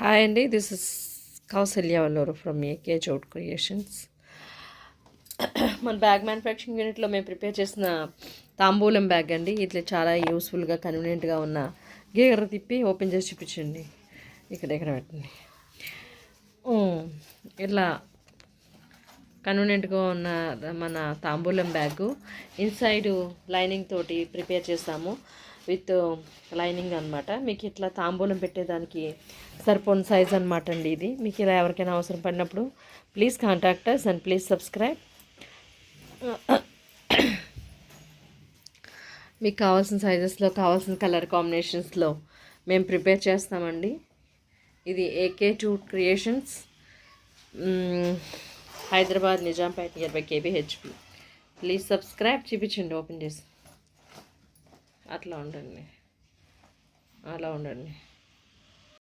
Hi అండి, this is Kausalya Valluru from AK jute creations. మన bag manufacturing యూనిట్లో మేము ప్రిపేర్ చేసిన తాంబూలం బ్యాగ్ అండి. ఇట్లా చాలా యూస్ఫుల్గా కన్వీనియంట్గా ఉన్న గీగర తిప్పి ఓపెన్ చేసి చూపించండి. ఇక్కడ పెట్టండి. ఇట్లా కన్వీనియంట్గా ఉన్న మన తాంబూలం బ్యాగు ఇన్సైడ్ లైనింగ్ తోటి ప్రిపేర్ చేస్తాము. విత్ లైనింగ్ అనమాట. మీకు ఇట్లా తాంబూలం పెట్టేదానికి సరిపోని సైజ్ అనమాట అండి ఇది. మీకు ఇలా ఎవరికైనా అవసరం పడినప్పుడు please contact us and please subscribe. మీకు కావాల్సిన సైజెస్లో కావాల్సిన కలర్ కాంబినేషన్స్లో మేము ప్రిపేర్ చేస్తామండి. ఇది AK2 creations, Hyderabad Nizampet near by KBHP. Please subscribe. చూపించండి ఓపెన్ చేసి. అట్లా ఉండండి, అలా ఉండండి.